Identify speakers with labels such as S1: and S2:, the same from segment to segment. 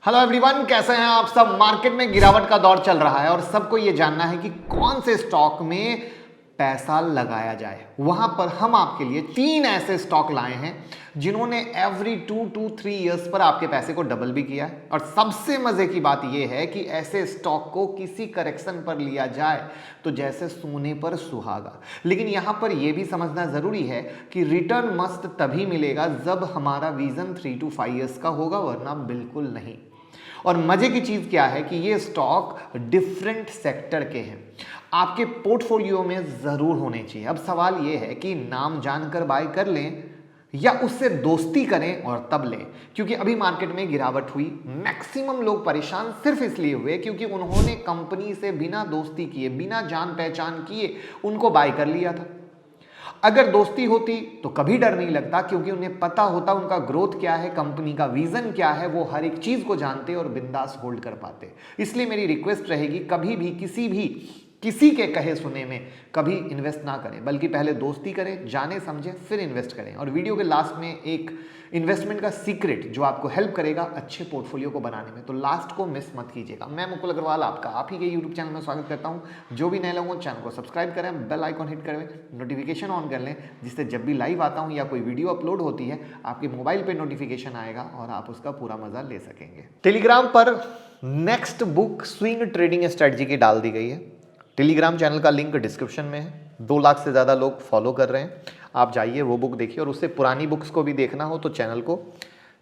S1: Hello everyone, कैसे हैं आप सब। मार्केट में गिरावट का दौर चल रहा है और सबको ये जानना है कि कौन से स्टॉक में पैसा लगाया जाए। वहां पर हम आपके लिए 3 ऐसे स्टॉक लाए हैं जिन्होंने एवरी 2 to 3 इयर्स पर आपके पैसे को डबल भी किया है। और सबसे मजे की बात यह है कि ऐसे स्टॉक को किसी करेक्शन पर लिया जाए तो जैसे सोने पर सुहागा। लेकिन यहां पर यह भी समझना जरूरी है कि रिटर्न मस्त तभी मिलेगा जब हमारा विजन 3 to 5 इयर्स का होगा, वरना बिल्कुल नहीं। और मजे की चीज क्या है कि ये स्टॉक डिफरेंट सेक्टर के हैं, आपके पोर्टफोलियो में जरूर होने चाहिए। अब सवाल ये है कि नाम जानकर बाय कर लें या उससे दोस्ती करें और तब लें, क्योंकि अभी मार्केट में गिरावट हुई। मैक्सिमम लोग परेशान सिर्फ इसलिए हुए क्योंकि उन्होंने कंपनी से बिना दोस्ती किए, बिना जान पहचान किए उनको बाय कर लिया था। अगर दोस्ती होती तो कभी डर नहीं लगता, क्योंकि उन्हें पता होता उनका ग्रोथ क्या है, कंपनी का विजन क्या है, वो हर एक चीज को जानते और बिंदास होल्ड कर पाते। इसलिए मेरी रिक्वेस्ट रहेगी, कभी भी किसी के कहे सुने में कभी इन्वेस्ट ना करें, बल्कि पहले दोस्ती करें, जाने समझे फिर इन्वेस्ट करें। और वीडियो के लास्ट में एक इन्वेस्टमेंट का सीक्रेट जो आपको हेल्प करेगा अच्छे पोर्टफोलियो को बनाने में, तो लास्ट को मिस मत कीजिएगा। मैं मुकुल अग्रवाल आपका आप ही के यूट्यूब चैनल में स्वागत करता हूं। जो भी नए लोगों चैनल को सब्सक्राइब करें, बेल आइकॉन हिट करें, नोटिफिकेशन ऑन कर लें, जिससे जब भी लाइव आता हूं या कोई वीडियो अपलोड होती है आपके मोबाइल पे नोटिफिकेशन आएगा और आप उसका पूरा मजा ले सकेंगे। टेलीग्राम पर next book swing trading strategy की डाल दी गई है। टेलीग्राम चैनल का लिंक डिस्क्रिप्शन में है। 2 लाख से ज़्यादा लोग फॉलो कर रहे हैं। आप जाइए वो बुक देखिए, और उससे पुरानी बुक्स को भी देखना हो तो चैनल को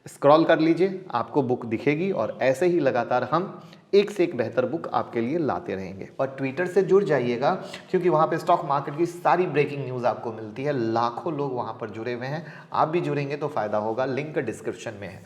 S1: स्क्रॉल कर लीजिए, आपको बुक दिखेगी। और ऐसे ही लगातार हम एक से एक बेहतर बुक आपके लिए लाते रहेंगे। और ट्विटर से जुड़ जाइएगा, क्योंकि वहाँ पे स्टॉक मार्केट की सारी ब्रेकिंग न्यूज़ आपको मिलती है। लाखों लोग वहाँ पर जुड़े हुए हैं, आप भी जुड़ेंगे तो फ़ायदा होगा। लिंक डिस्क्रिप्शन में है।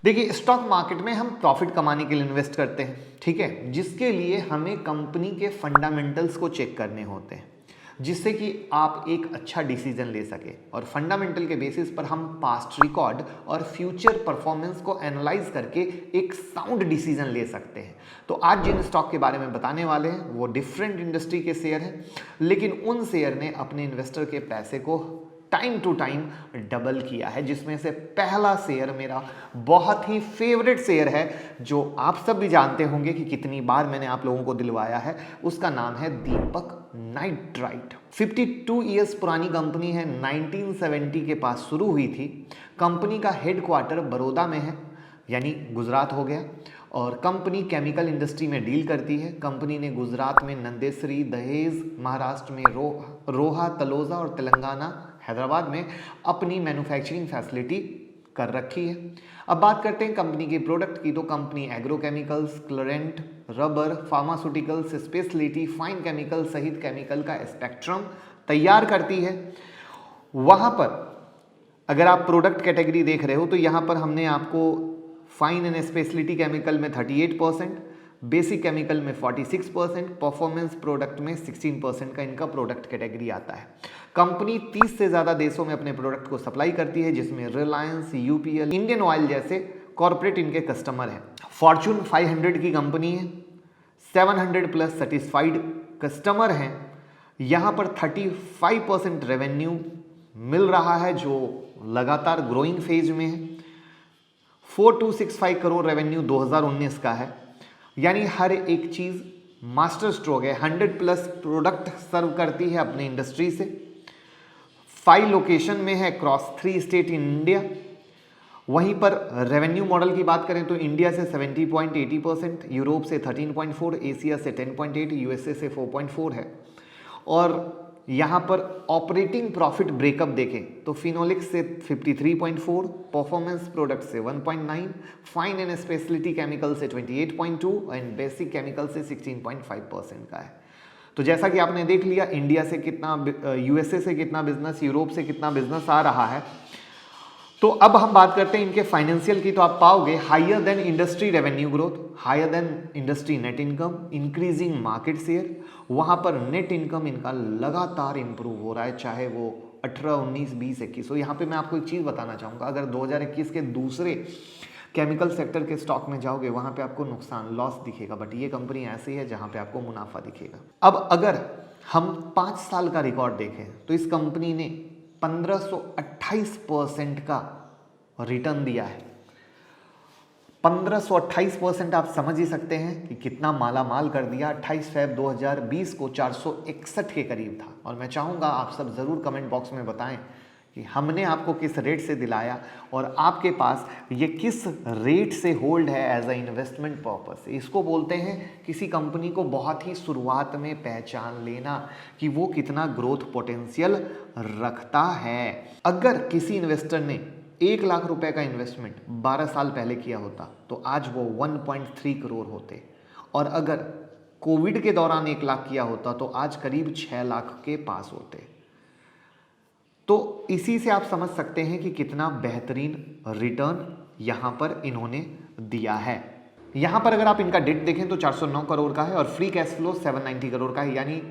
S1: देखिए, स्टॉक मार्केट में हम प्रॉफिट कमाने के लिए इन्वेस्ट करते हैं, ठीक है, जिसके लिए हमें कंपनी के फंडामेंटल्स को चेक करने होते हैं, जिससे कि आप एक अच्छा डिसीजन ले सके। और फंडामेंटल के बेसिस पर हम पास्ट रिकॉर्ड और फ्यूचर परफॉर्मेंस को एनालाइज करके एक साउंड डिसीजन ले सकते हैं। तो आज जिन स्टॉक के बारे में बताने वाले हैं वो डिफरेंट इंडस्ट्री के शेयर हैं, लेकिन उन शेयर ने अपने इन्वेस्टर के पैसे को टाइम टू टाइम डबल किया है। जिसमें से पहला शेयर मेरा बहुत ही फेवरेट शेयर है, जो आप सब भी जानते होंगे कि कितनी बार मैंने आप लोगों को दिलवाया है। उसका नाम है दीपक नाइट्राइट। 52 इयर्स पुरानी कंपनी है, 1970 के पास शुरू हुई थी। कंपनी का हेडक्वार्टर बड़ौदा में है, यानी गुजरात हो गया। और कंपनी केमिकल इंडस्ट्री में डील करती है। कंपनी ने गुजरात में नंदेसरी, दहेज, महाराष्ट्र में रोहा, तलोजा और तेलंगाना, हैदराबाद में अपनी मैन्युफैक्चरिंग फैसिलिटी कर रखी है। अब बात करते हैं कंपनी के प्रोडक्ट की, तो कंपनी एग्रोकेमिकल्स, क्लोरेंट, rubber, pharmaceuticals, speciality, fine chemical सहित केमिकल का स्पेक्ट्रम तैयार करती है। वहाँ पर अगर आप प्रोडक्ट कैटेगरी देख रहे हो तो यहाँ पर हमने आपको फाइन एंड स्पेशलिटी केमिकल में 38%, बेसिक केमिकल में 46%, परफॉर्मेंस प्रोडक्ट में 16% का इनका प्रोडक्ट कैटेगरी आता है। कंपनी 30 से ज़्यादा देशों में अपने प्रोडक्ट को सप्लाई करती है, जिसमें रिलायंस, यूपीएल, इंडियन ऑयल जैसे कॉरपोरेट इनके कस्टमर हैं। फॉर्चून 500 की कंपनी है, 700 प्लस सेटिस्फाइड कस्टमर हैं। यहाँ पर 35% रेवेन्यू मिल रहा है, जो लगातार ग्रोइंग फेज में है। 4265 करोड़ रेवेन्यू 2019 का है, यानी हर एक चीज़ मास्टर स्ट्रोक है। 100 प्लस प्रोडक्ट सर्व करती है अपने इंडस्ट्री से। 5 लोकेशन में है क्रॉस 3 स्टेट इन इंडिया। वहीं पर रेवेन्यू मॉडल की बात करें तो इंडिया से 70.80%, यूरोप से 13.4%, एशिया से 10.8%, यूएसए से 4.4% है। और यहाँ पर ऑपरेटिंग प्रॉफिट ब्रेकअप देखें तो फिनोलिक्स से 53.4%, परफॉर्मेंस प्रोडक्ट से 1.9%, फाइन एंड स्पेशलिटी केमिकल से 28.2% एंड बेसिक केमिकल से 16.5% का है। तो जैसा कि आपने देख लिया, इंडिया से कितना, यूएसए से कितना बिजनेस, यूरोप से कितना बिजनेस आ रहा है। तो अब हम बात करते हैं इनके फाइनेंशियल की, तो आप पाओगे higher than industry revenue growth, higher than industry net income, increasing market share. वहाँ पर नेट इनकम इनका लगातार इंप्रूव हो रहा है, चाहे वो 18, 19, 20, 21। तो यहाँ पे मैं आपको एक चीज़ बताना चाहूँगा, अगर 2021 के दूसरे केमिकल सेक्टर के स्टॉक में जाओगे वहाँ पे आपको नुकसान, लॉस दिखेगा, बट ये कंपनी ऐसी है जहाँ पे आपको मुनाफा दिखेगा। अब अगर हम 5 साल का रिकॉर्ड देखें तो इस कंपनी ने 1528% का रिटर्न दिया है। 1528% आप समझ ही सकते हैं कि कितना माला माल कर दिया। 28 फरवरी 2020 को 461 के करीब था। और मैं चाहूँगा आप सब ज़रूर कमेंट बॉक्स में बताएं कि हमने आपको किस रेट से दिलाया और आपके पास ये किस रेट से होल्ड है एज अ इन्वेस्टमेंट पर्पस। इसको बोलते हैं किसी कंपनी को बहुत ही शुरुआत में पहचान लेना कि वो कितना ग्रोथ पोटेंशियल रखता है। अगर किसी इन्वेस्टर ने 1 लाख रुपए का इन्वेस्टमेंट 12 साल पहले किया होता तो आज वो 1.3 करोड़ होते, और अगर कोविड के दौरान 1 लाख किया होता तो आज करीब 6 लाख के पास होते। तो इसी से आप समझ सकते हैं कि कितना बेहतरीन रिटर्न यहां पर इन्होंने दिया है। यहां पर अगर आप इनका डेट देखें तो 409 करोड़ का है और फ्री कैश फ्लो 790 करोड़ का है, यानी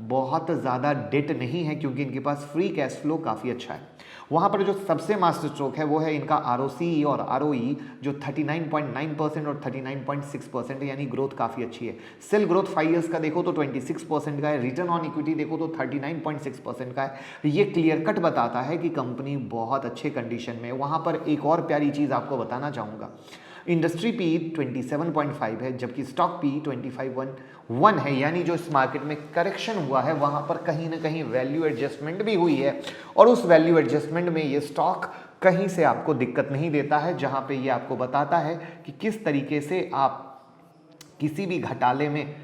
S1: बहुत ज़्यादा डेट नहीं है क्योंकि इनके पास फ्री कैश फ्लो काफ़ी अच्छा है। वहाँ पर जो सबसे मास्टर स्ट्रोक है वो है इनका ROCE और ROE जो 39.9% और 39.6% है, यानी ग्रोथ काफ़ी अच्छी है। सेल ग्रोथ 5 ईयर्स का देखो तो 26% का है। रिटर्न ऑन इक्विटी देखो तो 39.6% का है। ये क्लियर कट बताता है कि कंपनी बहुत अच्छे कंडीशन में है। वहाँ पर एक और प्यारी चीज़ आपको बताना चाहूँगा, इंडस्ट्री पी 27.5 है जबकि स्टॉक पी 25.1 है, यानी जो इस मार्केट में करेक्शन हुआ है वहां पर कहीं ना कहीं वैल्यू एडजस्टमेंट भी हुई है, और उस वैल्यू एडजस्टमेंट में ये स्टॉक कहीं से आपको दिक्कत नहीं देता है, जहां पे ये आपको बताता है कि किस तरीके से आप किसी भी घटाले में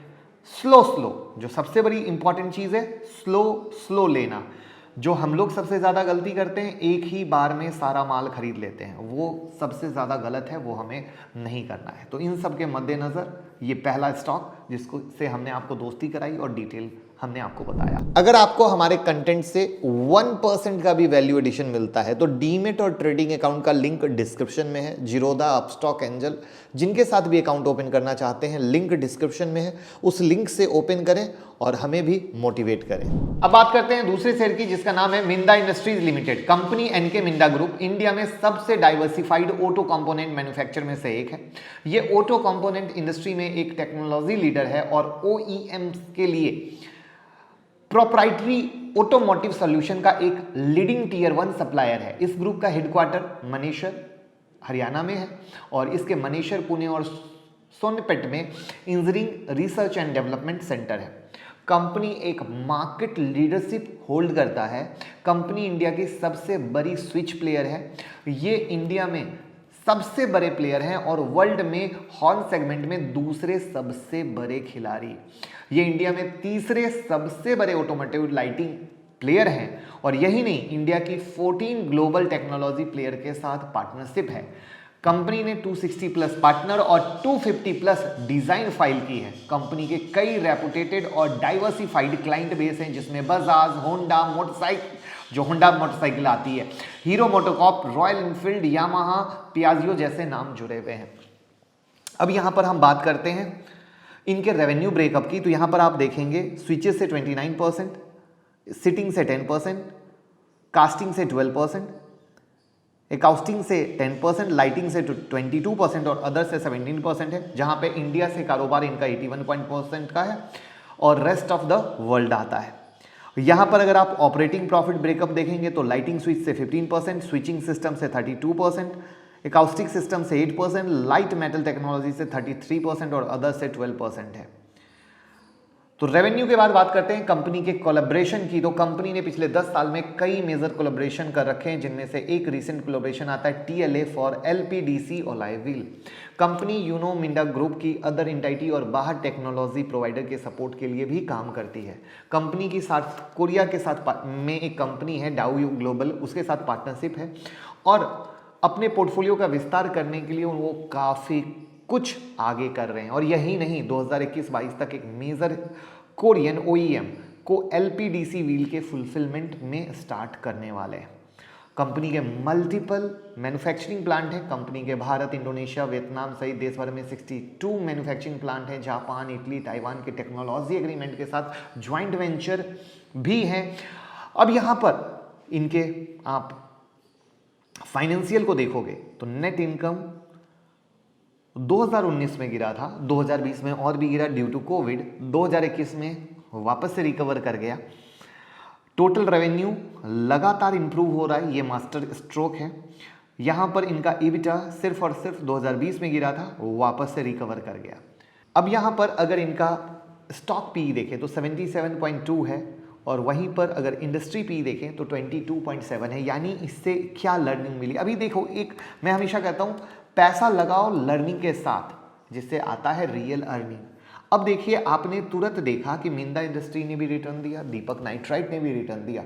S1: स्लो जो सबसे बड़ी इंपॉर्टेंट चीज है, स्लो लेना। जो हम लोग सबसे ज़्यादा गलती करते हैं, एक ही बार में सारा माल खरीद लेते हैं, वो सबसे ज़्यादा गलत है, वो हमें नहीं करना है। तो इन सब के मद्देनज़र ये पहला स्टॉक जिसको से हमने आपको दोस्ती कराई और डिटेल हमने आपको बताया। अगर आपको हमारे कंटेंट से 1% का भी वैल्यू एडिशन मिलता है तो डीमेट और ट्रेडिंग अकाउंट का लिंक डिस्क्रिप्शन में है। जीरोधा, अपस्टॉक, एंजल जिनके साथ भी अकाउंट ओपन करना चाहते हैं, लिंक डिस्क्रिप्शन में है, उस लिंक से ओपन करें और हमें भी मोटिवेट करें। अब बात करते हैं दूसरे शेयर की जिसका नाम है Minda industries limited. Company NK Minda group India में सबसे डाइवर्सिफाइड ऑटो कंपोनेंट मैन्युफैक्चर में से एक है। ये ऑटो कंपोनेंट इंडस्ट्री में एक टेक्नोलॉजी लीडर है और OEM के लिए प्रोप्राइटरी ऑटोमोटिव सॉल्यूशन का एक लीडिंग टीयर 1 सप्लायर है। इस ग्रुप का हेडक्वार्टर मनेसर हरियाणा में है और इसके मनेसर, पुणे और सोनपेट में engineering research and development centre है। कंपनी एक मार्केट लीडरशिप होल्ड करता है। कंपनी इंडिया की सबसे बड़ी स्विच प्लेयर है। ये इंडिया में सबसे बड़े प्लेयर हैं और वर्ल्ड में हॉर्न सेगमेंट में दूसरे सबसे बड़े खिलाड़ी। ये इंडिया में तीसरे सबसे बड़े ऑटोमोटिव लाइटिंग प्लेयर हैं और यही नहीं, इंडिया की 14 ग्लोबल टेक्नोलॉजी प्लेयर के साथ पार्टनरशिप है। कंपनी ने 260 प्लस पार्टनर और 250 प्लस डिजाइन फाइल की है। कंपनी के कई रेपुटेटेड और डाइवर्सिफाइड क्लाइंट बेस हैं जिसमें बजाज, होंडा मोटरसाइकिल, जो होंडा मोटरसाइकिल आती है, hero MotoCorp, royal Enfield, Yamaha, Piaggio जैसे नाम जुड़े हुए हैं। अब यहां पर हम बात करते हैं इनके रेवेन्यू ब्रेकअप की। तो यहां पर आप देखेंगे स्विचेस से 29%, सिटिंग से 10%, कास्टिंग से 12%, अकाउस्टिंग से 10%, लाइटिंग से 22% और अदर से 17% है, जहां पे इंडिया से कारोबार इनका 81% का है और रेस्ट ऑफ द वर्ल्ड आता है। यहां पर अगर आप ऑपरेटिंग प्रॉफिट ब्रेकअप देखेंगे तो लाइटिंग स्विच से 15%, स्विचिंग सिस्टम से 32%, अकाउस्टिक सिस्टम से 8%, लाइट मेटल टेक्नोलॉजी से 33% और अदर से 12% है। तो रेवेन्यू के बाद बात करते हैं कंपनी के कोलैबोरेशन की। तो कंपनी ने पिछले 10 साल में कई मेजर कोलैबोरेशन कर रखे हैं, जिनमें से एक रिसेंट कोलैबोरेशन आता है TLA for LPDC alloy wheel. Company Uno Minda group की अदर एंटिटी और बाहर टेक्नोलॉजी प्रोवाइडर के सपोर्ट के लिए भी काम करती है। कंपनी की साथ कोरिया के साथ में एक कंपनी है डाउयू ग्लोबल, उसके साथ पार्टनरशिप है और अपने पोर्टफोलियो का विस्तार करने के लिए वो काफ़ी कुछ आगे कर रहे हैं। और यही नहीं, 2021-22 तक एक मेजर कोरियन OEM को LPDC व्हील के फुलफिलमेंट में स्टार्ट करने वाले हैं। कंपनी के मल्टीपल मैन्युफैक्चरिंग प्लांट है। कंपनी के भारत, इंडोनेशिया, वियतनाम सहित देश भर में 62 मैन्युफैक्चरिंग प्लांट है। जापान, इटली, ताइवान के टेक्नोलॉजी एग्रीमेंट के साथ ज्वाइंट वेंचर भी हैं। अब यहां पर इनके आप फाइनेंशियल को देखोगे तो नेट इनकम 2019 में गिरा था, 2020 में और भी गिरा ड्यू टू कोविड, 2021 में वापस से रिकवर कर गया। टोटल रेवेन्यू लगातार इंप्रूव हो रहा है, ये मास्टर स्ट्रोक है। यहां पर इनका ईबिटा सिर्फ और सिर्फ 2020 में गिरा था, वापस से रिकवर कर गया। अब यहां पर अगर इनका स्टॉक पी देखें तो 77.2 है, और वहीं पर अगर इंडस्ट्री पी देखें तो 22.7 है। यानी इससे क्या लर्निंग मिली? अभी देखो, एक मैं हमेशा कहता हूं पैसा लगाओ लर्निंग के साथ, जिससे आता है रियल अर्निंग। अब देखिए, आपने तुरंत देखा कि मिंदा इंडस्ट्री ने भी रिटर्न दिया, दीपक नाइट्राइट ने भी रिटर्न दिया।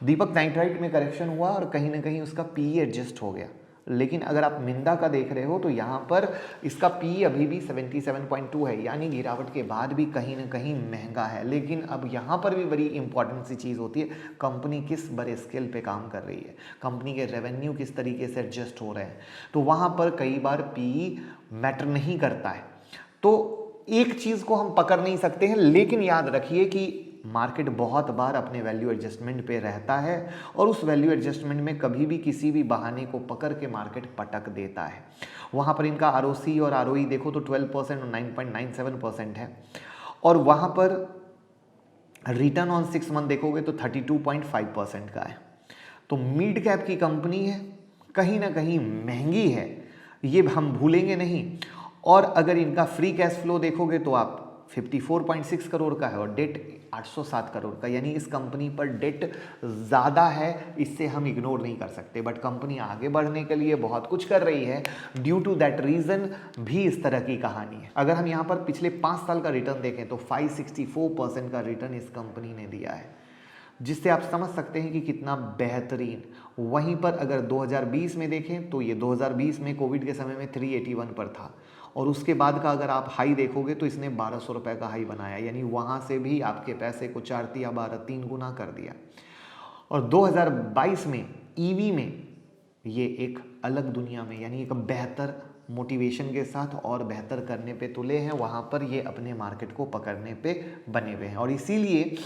S1: दीपक नाइट्राइट में करेक्शन हुआ और कहीं ना कहीं उसका पी एडजस्ट हो गया, लेकिन अगर आप मिंदा का देख रहे हो तो यहाँ पर इसका पी अभी भी 77.2 है, यानी गिरावट के बाद भी कहीं ना कहीं महंगा है। लेकिन अब यहाँ पर भी बड़ी इंपॉर्टेंट सी चीज़ होती है, कंपनी किस बड़े स्केल पे काम कर रही है, कंपनी के रेवेन्यू किस तरीके से एडजस्ट हो रहे हैं, तो वहाँ पर कई बार पी मैटर नहीं करता है। तो एक चीज़ को हम पकड़ नहीं सकते हैं, लेकिन याद रखिए कि मार्केट बहुत बार अपने वैल्यू एडजस्टमेंट पे रहता है, और उस वैल्यू एडजस्टमेंट में कभी भी किसी भी बहाने को पकड़ के मार्केट पटक देता है। वहाँ पर इनका आरओसी और आरओई देखो तो 12% और 9.97% है, और वहाँ पर रिटर्न ऑन 6 मंथ देखोगे तो 32.5% का है। तो मिड कैप की कंपनी है, कहीं ना कहीं महंगी है, ये हम भूलेंगे नहीं। और अगर इनका फ्री कैश फ्लो देखोगे तो आप 54.6 करोड़ का है, और डेट 807 करोड़ का, यानी इस कंपनी पर डेट ज़्यादा है, इससे हम इग्नोर नहीं कर सकते। बट कंपनी आगे बढ़ने के लिए बहुत कुछ कर रही है, ड्यू टू दैट रीज़न भी इस तरह की कहानी है। अगर हम यहाँ पर पिछले 5 साल का रिटर्न देखें तो 564% का रिटर्न इस कंपनी ने दिया है, जिससे आप समझ सकते हैं कि कितना बेहतरीन। वहीं पर अगर 2020 में देखें तो ये 2020 में कोविड के समय में 381 पर था, और उसके बाद का अगर आप हाई देखोगे तो इसने 1200 रुपये का हाई बनाया, यानी वहाँ से भी आपके पैसे को 4 या 12 3 गुना कर दिया। और 2022 में ईवी में ये एक अलग दुनिया में, यानी एक बेहतर मोटिवेशन के साथ और बेहतर करने पे तुले हैं, वहाँ पर ये अपने मार्केट को पकड़ने पे बने हुए हैं। और इसीलिए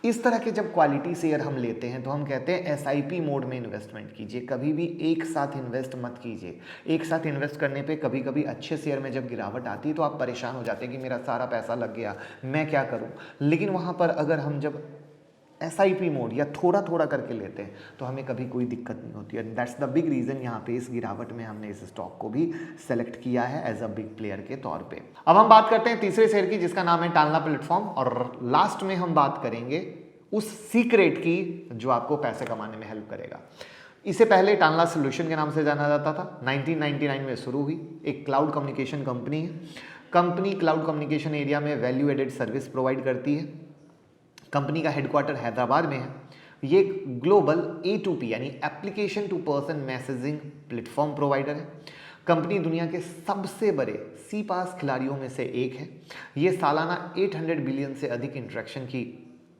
S1: इस तरह के जब क्वालिटी शेयर हम लेते हैं तो हम कहते हैं एसआईपी मोड में इन्वेस्टमेंट कीजिए, कभी भी एक साथ इन्वेस्ट मत कीजिए। एक साथ इन्वेस्ट करने पे कभी कभी अच्छे शेयर में जब गिरावट आती है तो आप परेशान हो जाते हैं कि मेरा सारा पैसा लग गया, मैं क्या करूँ। लेकिन वहाँ पर अगर हम जब एसआईपी मोड या थोड़ा थोड़ा करके लेते हैं तो हमें कभी कोई दिक्कत नहीं होती है। दैट्स द बिग रीज़न यहाँ पे इस गिरावट में हमने इस स्टॉक को भी सेलेक्ट किया है एज अ बिग प्लेयर के तौर पे। अब हम बात करते हैं तीसरे शेयर की, जिसका नाम है टालना प्लेटफॉर्म, और लास्ट में हम बात करेंगे उस सीक्रेट की जो आपको पैसे कमाने में हेल्प करेगा। इसे पहले टालना सोल्यूशन के नाम से जाना जाता था, 1999 में शुरू हुई, एक क्लाउड कम्युनिकेशन कंपनी है। कंपनी क्लाउड कम्युनिकेशन एरिया में वैल्यू एडेड सर्विस प्रोवाइड करती है। कंपनी का हेडक्वार्टर हैदराबाद में है। ये ग्लोबल A2P यानी application to person messaging platform provider है। कंपनी दुनिया के सबसे बड़े CPaaS खिलाड़ियों में से एक है। ये सालाना 800 बिलियन से अधिक इंटरेक्शन की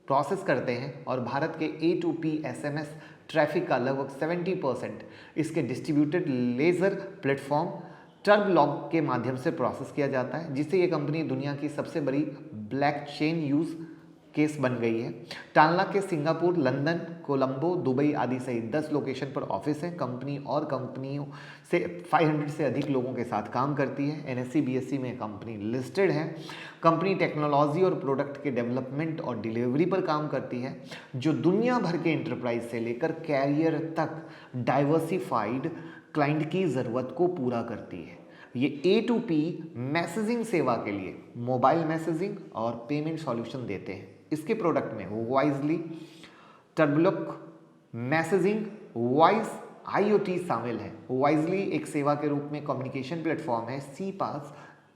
S1: प्रोसेस करते हैं, और भारत के A2P SMS ट्रैफिक का लगभग 70% इसके डिस्ट्रीब्यूटेड लेजर प्लेटफॉर्म टर्बलॉग के माध्यम से प्रोसेस किया जाता है, जिससे ये कंपनी दुनिया की सबसे बड़ी ब्लॉकचेन यूज केस बन गई है। टालना के सिंगापुर, लंदन, कोलंबो, दुबई आदि सहित 10 लोकेशन पर ऑफिस है। कंपनी और कंपनियों से 500 से अधिक लोगों के साथ काम करती है। NSE BSE में कंपनी लिस्टेड है। कंपनी टेक्नोलॉजी और प्रोडक्ट के डेवलपमेंट और डिलीवरी पर काम करती है, जो दुनिया भर के एंटरप्राइज से लेकर कैरियर तक डाइवर्सिफाइड क्लाइंट की ज़रूरत को पूरा करती है। ये A2P मैसेजिंग सेवा के लिए मोबाइल मैसेजिंग और पेमेंट सॉल्यूशन देते हैं। इसके प्रोडक्ट में वाइजली, टर्बलॉग, मैसेजिंग, वॉइस, IoT शामिल है। वाइजली एक सेवा के रूप में कम्युनिकेशन प्लेटफॉर्म है। CPaaS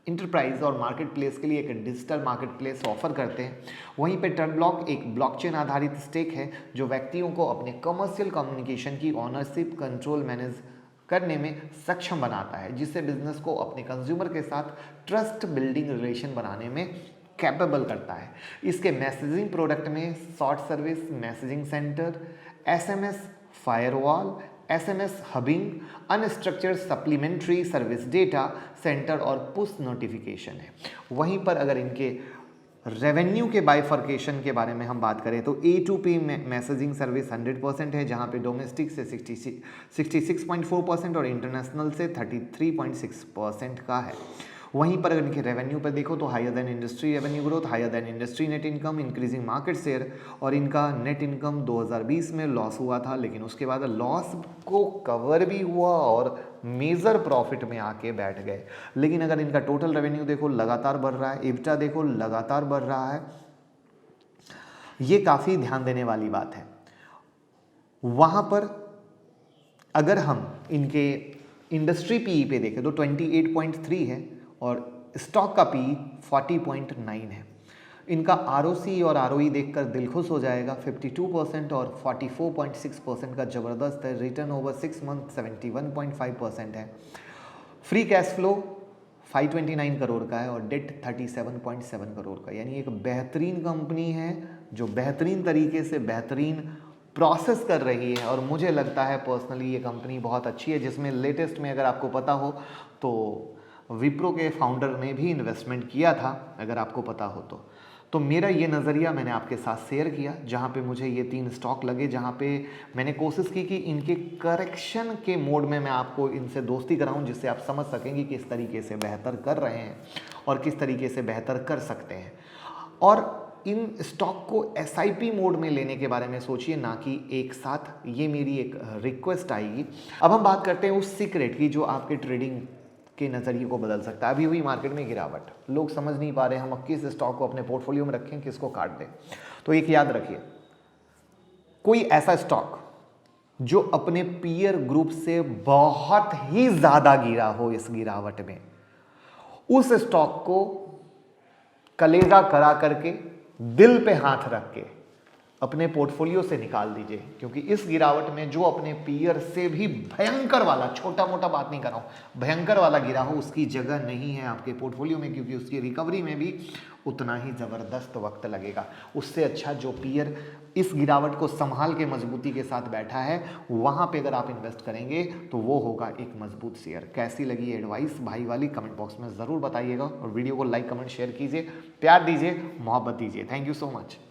S1: इंटरप्राइज और मार्केट प्लेस के लिए एक डिजिटल मार्केट प्लेस ऑफर करते हैं। वहीं पे टर्बलॉग एक ब्लॉकचेन आधारित स्टेक है, जो व्यक्तियों को अपने कमर्शियल कम्युनिकेशन की ऑनरशिप, कंट्रोल, मैनेज करने में सक्षम बनाता है, जिससे बिजनेस को अपने कंज्यूमर के साथ ट्रस्ट बिल्डिंग रिलेशन बनाने में कैपेबल करता है। इसके मैसेजिंग प्रोडक्ट में short service, messaging center, SMS firewall, SMS hubbing, unstructured supplementary service data center और पुश नोटिफिकेशन है। वहीं पर अगर इनके रेवेन्यू के बाइफर्केशन के बारे में हम बात करें तो A2P मैसेजिंग सर्विस 100% है, जहां पे डोमेस्टिक से 66.4% और इंटरनेशनल से 33.6% का है। वहीं पर अगर इनके रेवेन्यू पर देखो तो higher than industry revenue growth, higher than industry net income, increasing market share, और इनका नेट इनकम 2020 में लॉस हुआ था, लेकिन उसके बाद लॉस को कवर भी हुआ और मेजर प्रॉफिट में आके बैठ गए। लेकिन अगर इनका टोटल रेवेन्यू देखो लगातार बढ़ रहा है, इब्टा देखो लगातार बढ़ रहा है, ये काफ़ी ध्यान देने वाली बात है। वहाँ पर अगर हम इनके इंडस्ट्री पीई पे देखें तो 28.3 है और स्टॉक का पीई 40.9 है। इनका आरओसी और आरओई देखकर दिल खुश हो जाएगा, 52% और 44.6% का ज़बरदस्त है। रिटर्न ओवर 6 मंथ 71.5% है। फ्री कैश फ्लो 529 करोड़ का है और डेट 37.7 करोड़ का, यानी एक बेहतरीन कंपनी है जो बेहतरीन तरीके से बेहतरीन प्रोसेस कर रही है। और मुझे लगता है पर्सनली ये कंपनी बहुत अच्छी है, जिसमें लेटेस्ट में अगर आपको पता हो तो विप्रो के फाउंडर ने भी इन्वेस्टमेंट किया था, अगर आपको पता हो तो मेरा ये नज़रिया मैंने आपके साथ शेयर किया, जहाँ पे मुझे ये 3 स्टॉक लगे, जहाँ पे मैंने कोशिश की कि इनके करेक्शन के मोड में मैं आपको इनसे दोस्ती कराऊं, जिससे आप समझ सकें कि किस तरीके से बेहतर कर रहे हैं और किस तरीके से बेहतर कर सकते हैं। और इन स्टॉक को SIP मोड में लेने के बारे में सोचिए, ना कि एक साथ। ये मेरी एक रिक्वेस्ट आएगी। अब हम बात करते हैं उस सीक्रेट की जो आपके ट्रेडिंग के नज़रिए को बदल सकता है। अभी हुई मार्केट में गिरावट, लोग समझ नहीं पा रहे हम अब किस स्टॉक को अपने पोर्टफोलियो में रखें, किसको काट दें। तो एक याद रखिए, कोई ऐसा स्टॉक जो अपने पीयर ग्रुप से बहुत ही ज़्यादा गिरा हो इस गिरावट में, उस स्टॉक को कलेजा करा करके दिल पे हाथ रख के अपने पोर्टफोलियो से निकाल दीजिए, क्योंकि इस गिरावट में जो अपने पीयर से भी भयंकर वाला, छोटा मोटा बात नहीं कर रहा हूं, भयंकर वाला गिरा हो, उसकी जगह नहीं है आपके पोर्टफोलियो में, क्योंकि उसकी रिकवरी में भी उतना ही ज़बरदस्त वक्त लगेगा। उससे अच्छा जो पीयर इस गिरावट को संभाल के मजबूती के साथ बैठा है, वहाँ पे अगर आप इन्वेस्ट करेंगे तो वो होगा एक मजबूत शेयर। कैसी लगी एडवाइस भाई वाली, कमेंट बॉक्स में ज़रूर बताइएगा और वीडियो को लाइक कमेंट शेयर कीजिए, प्यार दीजिए, मोहब्बत दीजिए। Thank you so much.